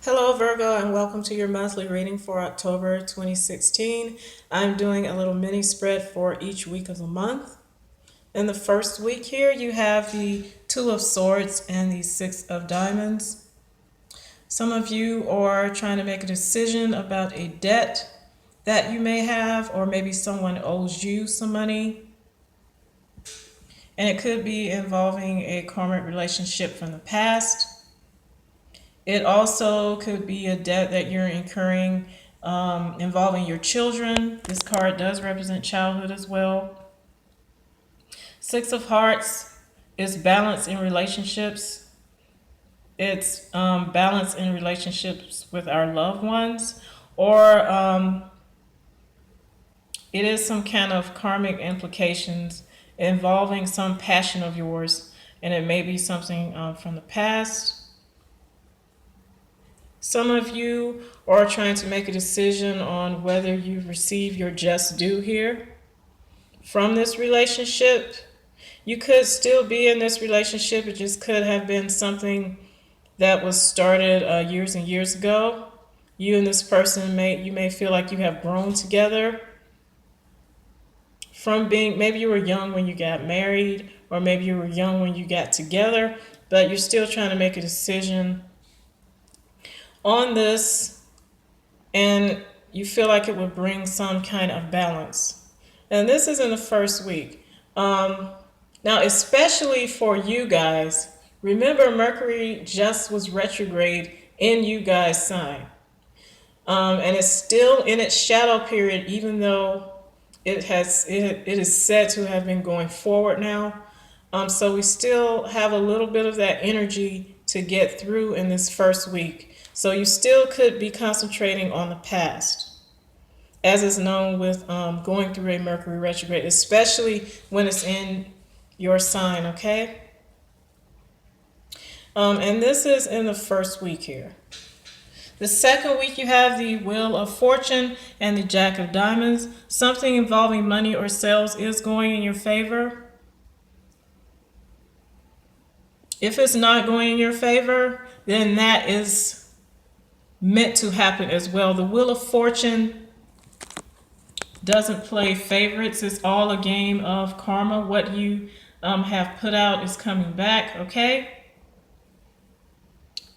Hello, Virgo, and welcome to your monthly reading for October 2016. I'm doing a little mini spread for each week of the month. In the first week here, you have the Two of Swords and the Six of Diamonds. Some of you are trying to make a decision about a debt that you may have, or maybe someone owes you some money. And it could be involving a karmic relationship from the past. It also could be a debt that you're incurring involving your children. This card does represent childhood as well. Six of Hearts is balance in relationships. It's balance in relationships with our loved ones, or it is some kind of karmic implications involving some passion of yours, and it may be something from the past. Some of you are trying to make a decision on whether you receive your just due here from this relationship. You could still be in this relationship. It just could have been something that was started years and years ago. You and this person you may feel like you have grown together from being, maybe you were young when you got married, or maybe you were young when you got together, but you're still trying to make a decision on this, and you feel like it would bring some kind of balance. And this is in the first week. Now, especially for you guys, remember Mercury just was retrograde in you guys' sign. And it's still in its shadow period, even though it is said to have been going forward now. So we still have a little bit of that energy to get through in this first week. So you still could be concentrating on the past, as is known with going through a Mercury retrograde, especially when it's in your sign, okay? And this is in the first week here. The second week, you have the Wheel of Fortune and the Jack of Diamonds. Something involving money or sales is going in your favor. If it's not going in your favor, then that is meant to happen as well. The Wheel of Fortune doesn't play favorites. It's all a game of karma. What you have put out is coming back, okay?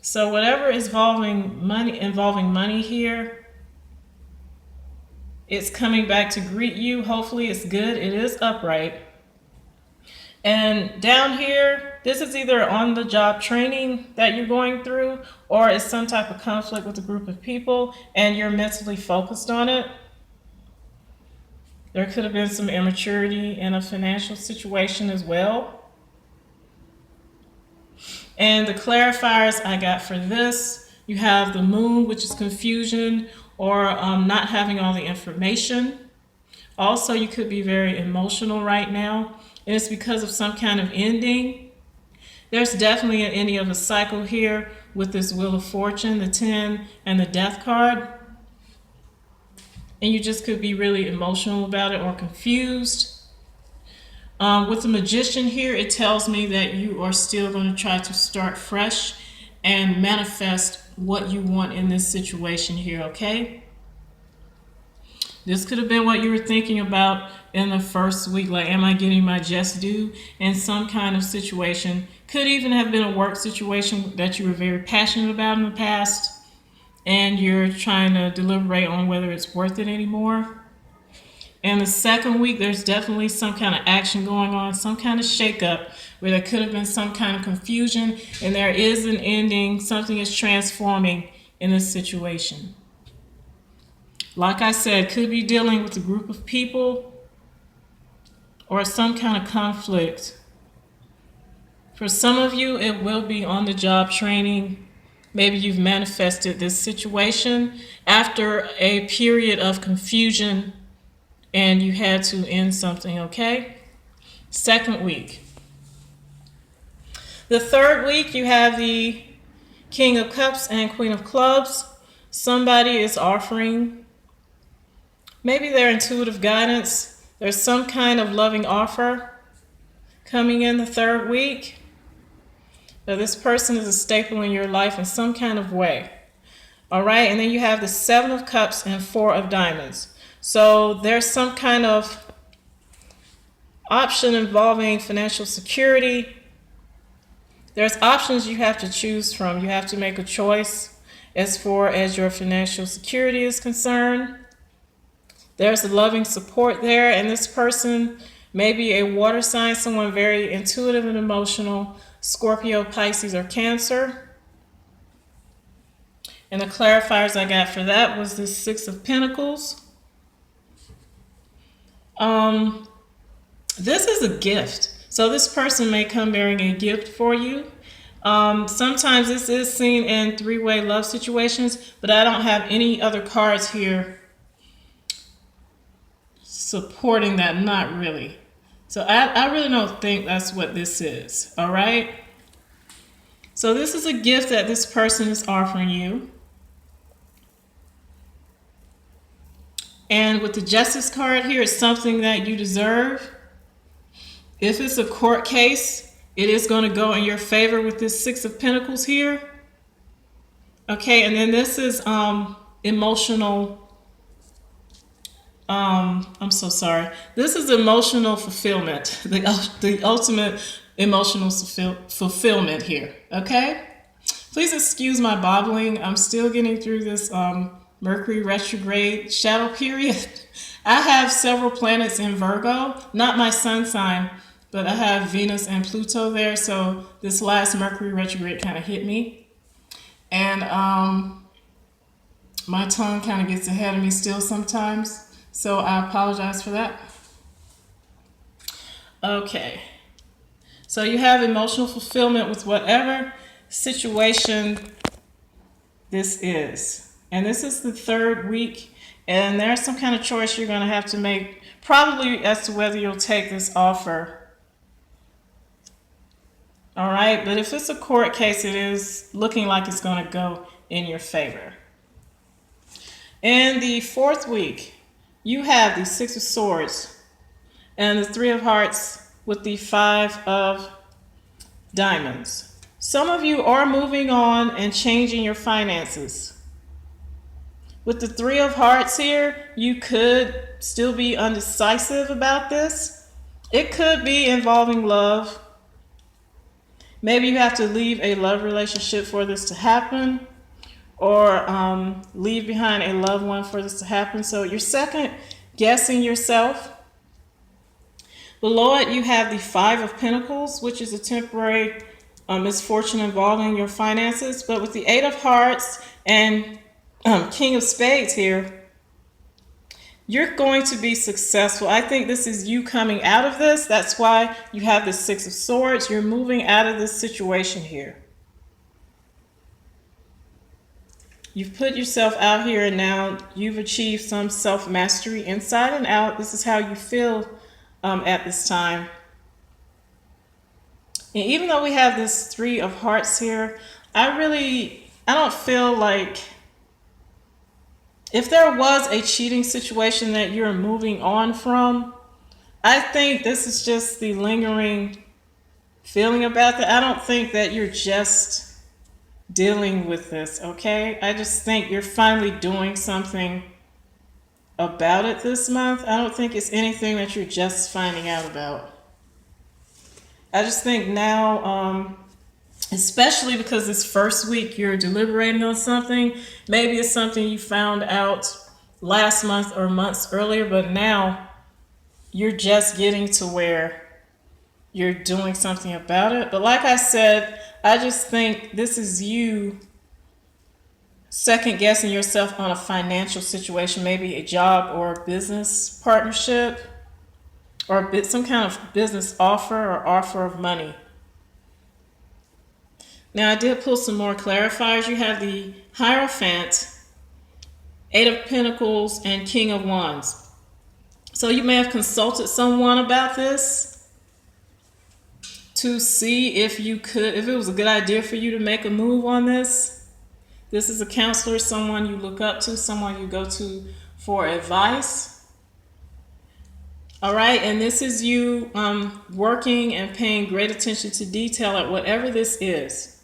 So whatever is involving money here, it's coming back to greet you. Hopefully it's good. It is upright. And down here, this is either on the job training that you're going through, or it's some type of conflict with a group of people and you're mentally focused on it. There could have been some immaturity in a financial situation as well. And the clarifiers I got for this, you have the Moon, which is confusion or not having all the information. Also, you could be very emotional right now, and it's because of some kind of ending. There's definitely an ending of a cycle here with this Wheel of Fortune, the 10, and the Death card. And you just could be really emotional about it or confused. With the Magician here, it tells me that you are still going to try to start fresh and manifest what you want in this situation here, okay? This could have been what you were thinking about in the first week, like, am I getting my just due in some kind of situation? Could even have been a work situation that you were very passionate about in the past, and you're trying to deliberate on whether it's worth it anymore. And the second week, there's definitely some kind of action going on, some kind of shakeup where there could have been some kind of confusion, and there is an ending. Something is transforming in this situation. Like I said, could be dealing with a group of people or some kind of conflict. For some of you, it will be on the job training. Maybe you've manifested this situation after a period of confusion and you had to end something, okay? Second week. The third week, you have the King of Cups and Queen of Clubs. Somebody is offering, maybe their intuitive guidance. There's some kind of loving offer coming in the third week. That this person is a staple in your life in some kind of way. All right, and then you have the Seven of Cups and Four of Diamonds. So there's some kind of option involving financial security. There's options you have to choose from. You have to make a choice as far as your financial security is concerned. There's a loving support there, and this person may be a water sign, someone very intuitive and emotional, Scorpio, Pisces, or Cancer. And the clarifiers I got for that was the Six of Pentacles. This is a gift. So this person may come bearing a gift for you. Sometimes this is seen in three-way love situations, but I don't have any other cards here supporting that, not really. So I really don't think that's what this is, all right? So this is a gift that this person is offering you. And with the Justice card here, it's something that you deserve. If it's a court case, it is going to go in your favor with this Six of Pentacles here. Okay, and then this is emotional. I'm so sorry. This is emotional fulfillment, the ultimate emotional fulfillment here. Okay, please excuse my bobbling. I'm still getting through this Mercury retrograde shadow period. I have several planets in Virgo, not my sun sign, but I have Venus and Pluto there. So this last Mercury retrograde kind of hit me, and my tongue kind of gets ahead of me still sometimes. So I apologize for that. Okay. So you have emotional fulfillment with whatever situation this is. And this is the third week. And there's some kind of choice you're going to have to make, probably as to whether you'll take this offer. All right. But if it's a court case, it is looking like it's going to go in your favor. In the fourth week, you have the Six of Swords and the Three of Hearts with the Five of Diamonds. Some of you are moving on and changing your finances. With the Three of Hearts here, you could still be undecisive about this. It could be involving love. Maybe you have to leave a love relationship for this to happen, or leave behind a loved one for this to happen. So you're second guessing yourself. Below it, you have the Five of Pentacles, which is a temporary misfortune involving your finances. But with the Eight of Hearts and King of Spades here, you're going to be successful. I think this is you coming out of this. That's why you have the Six of Swords. You're moving out of this situation here. You've put yourself out here, and now you've achieved some self-mastery inside and out. This is how you feel at this time. And even though we have this Three of Hearts here, I don't feel like, if there was a cheating situation that you're moving on from, I think this is just the lingering feeling about that. I don't think that you're just dealing with this, okay? I just think you're finally doing something about it this month. I don't think it's anything that you're just finding out about. I just think now, especially because this first week you're deliberating on something, maybe it's something you found out last month or months earlier, but now you're just getting to where you're doing something about it. But like I said, I just think this is you second guessing yourself on a financial situation, maybe a job or a business partnership, or some kind of business offer or offer of money. Now I did pull some more clarifiers. You have the Hierophant, Eight of Pentacles, and King of Wands. So you may have consulted someone about this to see if it was a good idea for you to make a move on this. This is a counselor, someone you look up to, someone you go to for advice. All right, and this is you working and paying great attention to detail at whatever this is.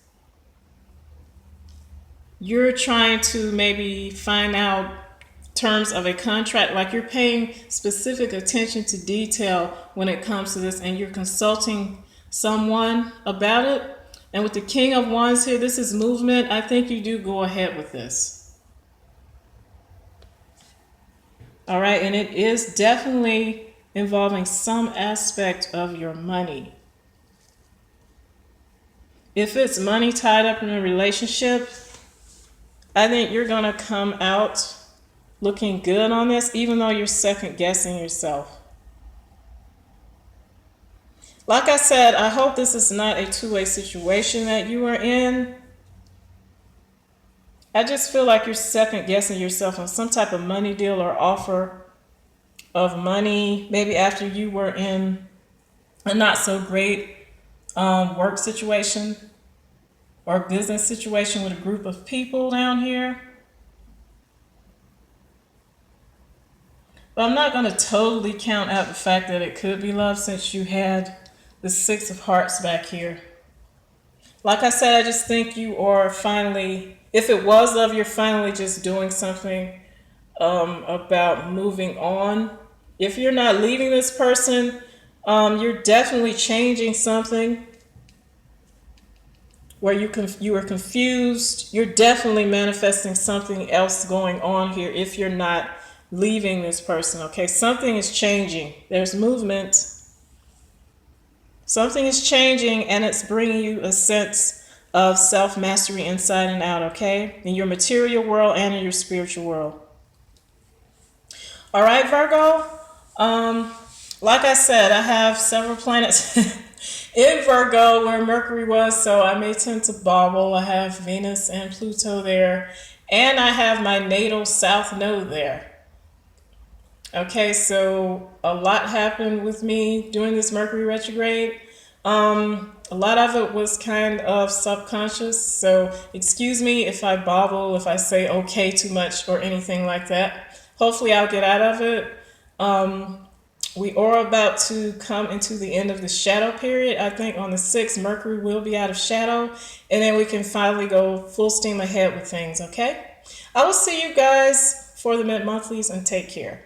you're trying to maybe find out terms of a contract, like you're paying specific attention to detail when it comes to this, and you're consulting someone about it. And with the King of Wands here, this is movement. I think you do go ahead with this. All right, and it is definitely involving some aspect of your money. If it's money tied up in a relationship, I think you're going to come out looking good on this, even though you're second guessing yourself. Like I said, I hope this is not a two-way situation that you are in. I just feel like you're second guessing yourself on some type of money deal or offer of money, maybe after you were in a not so great work situation or business situation with a group of people down here. But I'm not going to totally count out the fact that it could be love, since you had the Six of Hearts back here. Like I said, I just think you are finally, if it was love, you're finally just doing something about moving on. If you're not leaving this person, you're definitely changing something where you were confused. You're definitely manifesting something else going on here if you're not leaving this person, okay? Something is changing. There's movement. Something is changing, and it's bringing you a sense of self-mastery inside and out, okay? In your material world and in your spiritual world. All right, Virgo. Like I said, I have several planets in Virgo where Mercury was, so I may tend to bobble. I have Venus and Pluto there, and I have my natal South Node there. Okay, so a lot happened with me during this Mercury retrograde. A lot of it was kind of subconscious, so excuse me if I bobble, if I say okay too much or anything like that. Hopefully I'll get out of it. We are about to come into the end of the shadow period. I think on the 6th, Mercury will be out of shadow, and then we can finally go full steam ahead with things, okay? I will see you guys for the mid-monthlies, and take care.